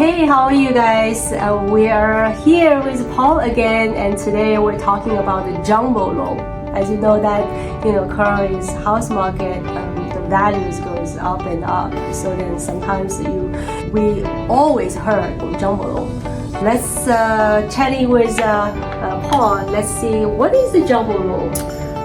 Hey, how are you guys? We are here with Paul again, and today we're talking about the jumbo loan. As you know that, currently house market, the values goes up and up. So then sometimes we always heard of jumbo loan. Let's chatting with Paul. Let's see what is the jumbo loan.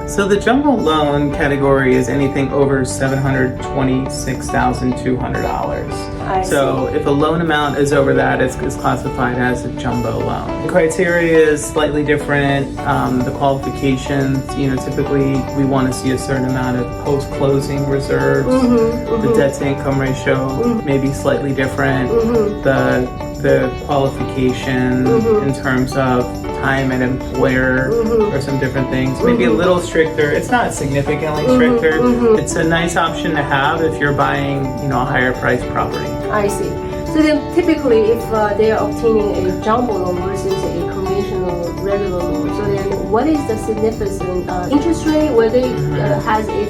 So the jumbo loan category is anything over $726,200. So if a loan amount is over that, it's classified as a jumbo loan. The criteria is slightly different. The qualifications, typically we want to see a certain amount of post-closing reserves. The debt-to-income ratio may be slightly different. The qualification in terms of time and employer or some different things, maybe a little stricter. It's not significantly stricter. It's a nice option to have if you're buying, a higher priced property. I see. So then typically if they are obtaining a jumbo loan versus a conventional regular loan, so then what is the significant interest rate, whether it has a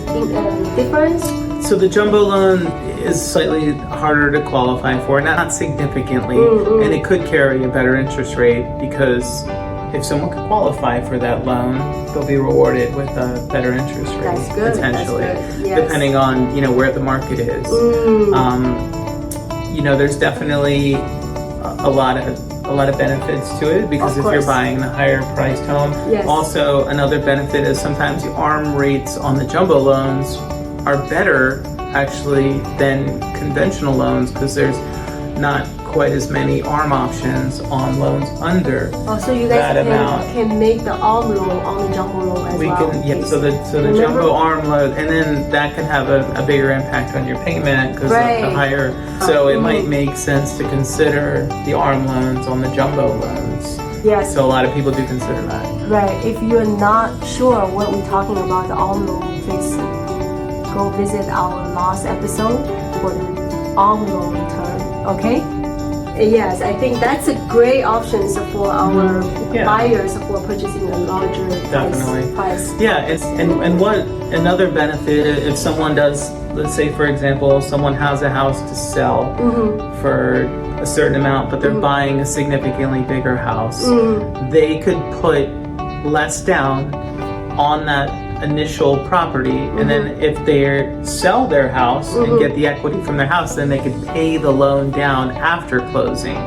difference? So the jumbo loan is slightly harder to qualify for, not significantly, and it could carry a better interest rate because if someone could qualify for that loan, they'll be rewarded with a better interest rate. That's good. Potentially, That's good. Yes. Depending on where the market is. There's definitely a lot of benefits to it because if you're buying the higher priced home. Also, another benefit is sometimes the ARM rates on the jumbo loans are better actually than conventional loans because there's not quite as many ARM options on loans under so you guys can make the ARM loan on the jumbo loan as well. So the jumbo ARM loan, and then that can have a bigger impact on your payment because of the higher. So it might make sense to consider the ARM loans on the jumbo loans. Yes. So a lot of people do consider that. Right. If you're not sure what we're talking about the ARM loan, please go visit our last episode for the ARM loan return. Okay. Yes, I think that's a great option for our buyers for purchasing a larger price. Yeah, and what another benefit if someone does, let's say for example, someone has a house to sell for a certain amount, but they're buying a significantly bigger house, they could put less down on that initial property, and then if they sell their house and get the equity from their house, then they could pay the loan down after closing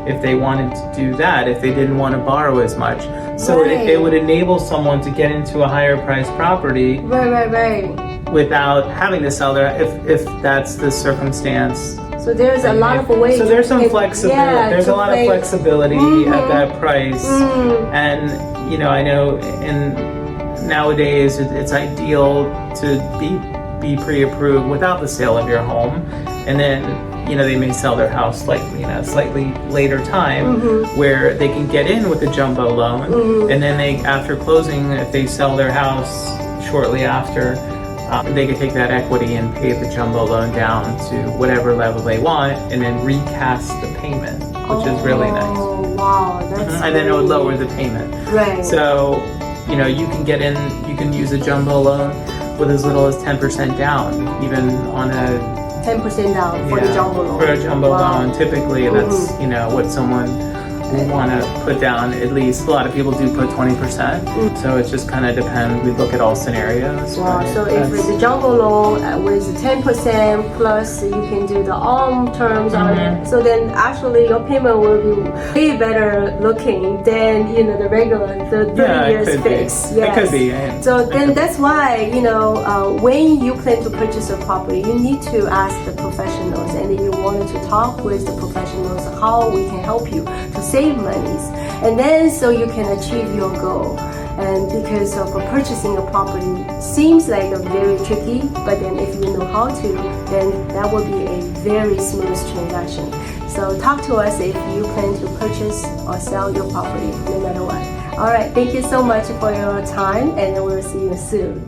if they wanted to do that, if they didn't want to borrow as much. So it would enable someone to get into a higher priced property without having to sell their, if that's the circumstance. So there's a lot of ways. So there's some flexibility. There's a lot of flexibility at that price, and I know nowadays it's ideal to be pre-approved without the sale of your home, and then they may sell their house slightly later time where they can get in with a jumbo loan, and then after closing, if they sell their house shortly after, they can take that equity and pay the jumbo loan down to whatever level they want, and then recast the payment, which is really nice. Wow, that's and then it would lower the payment. Right. So you can get in, you can use a jumbo loan with as little as 10% down, even on a 10% down for the jumbo loan. For a jumbo loan, typically that's what someone will want to put down. At least a lot of people do put 20%. So it just kind of depends. We look at all scenarios. Wow. So if it's a jumbo loan with 10% plus, you can do the ARM terms on it. So then actually your payment will be way better looking than the regular 30 years fix. Yes. It could be. So then that's why when you plan to purchase a property, you need to ask the professionals, and you wanted to talk with the professionals how we can help you to save monies, and then so you can achieve your goal. And because of purchasing a property seems like a very tricky, but then if you know how to, then that will be a very smooth transaction. So talk to us if you plan to purchase or sell your property, no matter what. All right, thank you so much for your time, and we'll see you soon.